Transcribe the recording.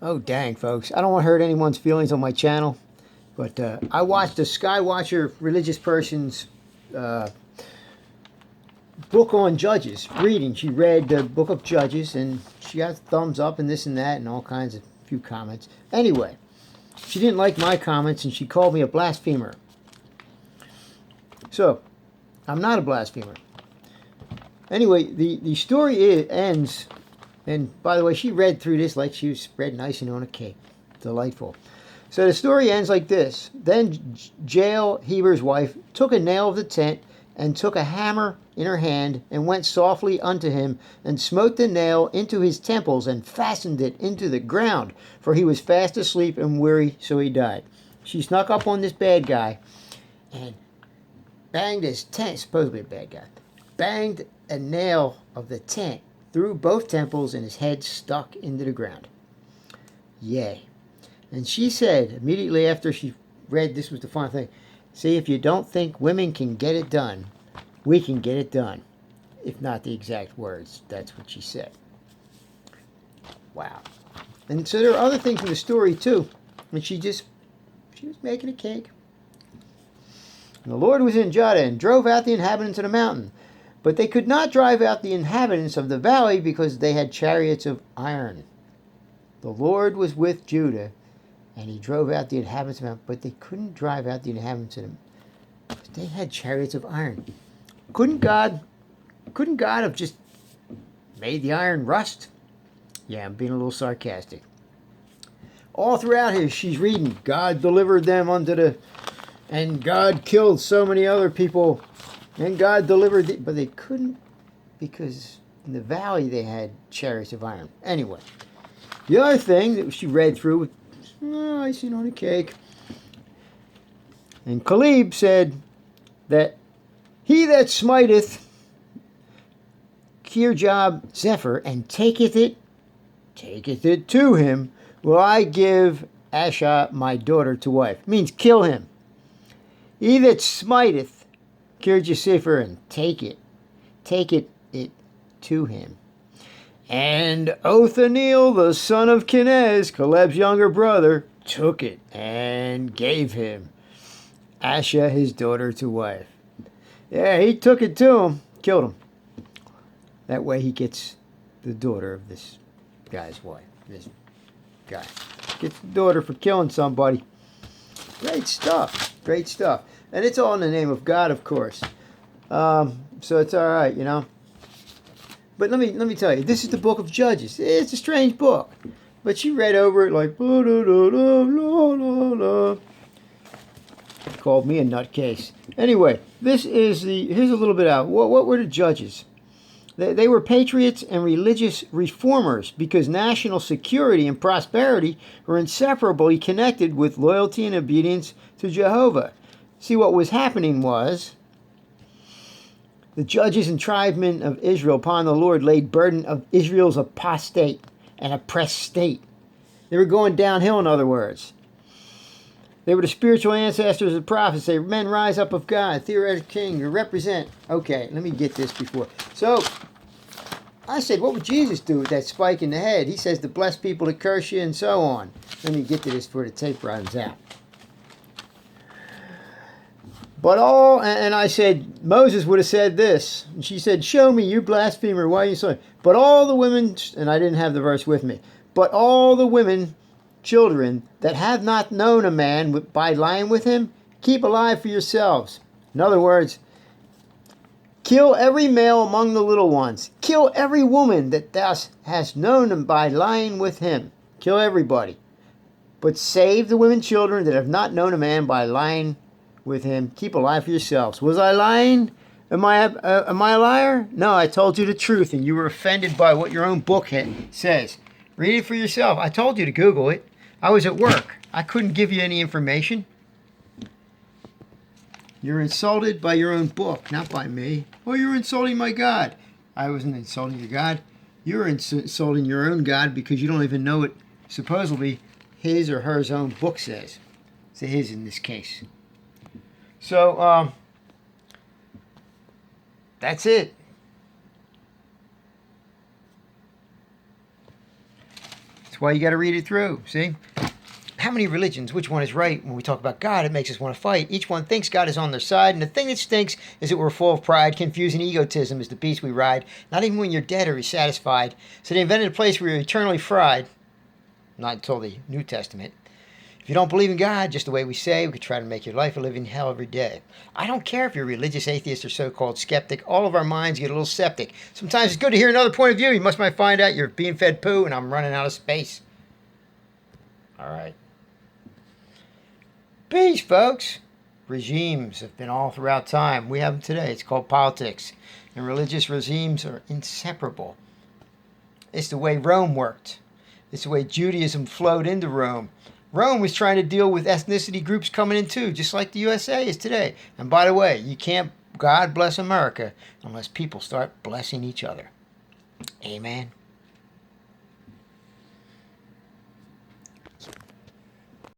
Oh, dang, folks. I don't want to hurt anyone's feelings on my channel, but I watched a Skywatcher religious person's uh, book on Judges reading. She read the book of Judges, and she got thumbs up and this and that and all kinds of few comments. Anyway, she didn't like my comments, and she called me a blasphemer. So, I'm not a blasphemer. Anyway, the story ends, and by the way, she read through this like she was spreading icing on a cake. Delightful. So the story ends like this. Then Jael, Heber's wife, took a nail of the tent, and took a hammer in her hand, and went softly unto him, and smote the nail into his temples, and fastened it into the ground, for he was fast asleep and weary, so he died. She snuck up on this bad guy, and banged his tent, supposedly a bad guy, banged a nail of the tent through both temples, and his head stuck into the ground. Yay. And she said, immediately after she read, this was the final thing, see, if you don't think women can get it done, we can get it done. If not the exact words, that's what she said. Wow. And so there are other things in the story, too. And she was making a cake. And the Lord was in Judah, and drove out the inhabitants of the mountain. But they could not drive out the inhabitants of the valley, because they had chariots of iron. The Lord was with Judah, and he drove out the inhabitants of the mountain. But they couldn't drive out the inhabitants of them, because they had chariots of iron. Couldn't God have just made the iron rust? Yeah, I'm being a little sarcastic. All throughout here, she's reading, God delivered them and God killed so many other people, and God delivered, but they couldn't, because in the valley they had chariots of iron. Anyway, the other thing that she read through, icing on a cake, and Caleb said that he that smiteth Kirjab Zephyr, and taketh it to him, will I give Asha my daughter to wife. Means kill him. He that smiteth Kirjab and take it to him. And Othniel, the son of Kenaz, Caleb's younger brother, took it and gave him Asha his daughter to wife. Yeah, he took it to him, killed him. That way he gets the daughter of this guy's wife. This guy gets the daughter for killing somebody. Great stuff. Great stuff. And it's all in the name of God, of course. So it's all right, you know. But let me tell you, this is the book of Judges. It's a strange book. But she read over it like, blah, blah, blah, blah, blah, blah. Called me a nutcase. Anyway, here's a little bit out. What were the judges? They were patriots and religious reformers, because national security and prosperity were inseparably connected with loyalty and obedience to Jehovah. See, what was happening was the judges and tribesmen of Israel upon the Lord laid burden of Israel's apostate and oppressed state. They were going downhill, in other words. They were the spiritual ancestors of the prophets. They were men rise up of God, theoretic king, to represent. Okay, let me get this before. So, I said, what would Jesus do with that spike in the head? He says to bless people, to curse you, and so on. Let me get to this before the tape runs out. And I said, Moses would have said this. And she said, show me, you blasphemer, why are you so? But all the women, and I didn't have the verse with me, but all the women, children, that have not known a man by lying with him, keep alive for yourselves. In other words, kill every male among the little ones. Kill every woman that thou hast known him by lying with him. Kill everybody. But save the women children that have not known a man by lying with him. Keep alive for yourselves. Was I lying? Am I a liar? No, I told you the truth, and you were offended by what your own book says. Read it for yourself. I told you to Google it. I was at work. I couldn't give you any information. You're insulted by your own book, not by me. Oh, you're insulting my God. I wasn't insulting your God. You're insulting your own God, because you don't even know what supposedly his or her own book says. It's his in this case. So, that's it. That's why you got to read it through. See? How many religions? Which one is right? When we talk about God, it makes us want to fight. Each one thinks God is on their side, and the thing that stinks is that we're full of pride, confusion, egotism is the beast we ride. Not even when you're dead are you satisfied. So they invented a place where you're eternally fried. Not until the New Testament. If you don't believe in God, just the way we say, we could try to make your life a living hell every day. I don't care if you're a religious atheist or so-called skeptic. All of our minds get a little septic. Sometimes it's good to hear another point of view. You must might find out you're being fed poo and I'm running out of space. All right. Peace, folks. Regimes have been all throughout time. We have them today. It's called politics. And religious regimes are inseparable. It's the way Rome worked. It's the way Judaism flowed into Rome. Rome was trying to deal with ethnicity groups coming in too, just like the USA is today. And by the way, you can't God bless America unless people start blessing each other. Amen.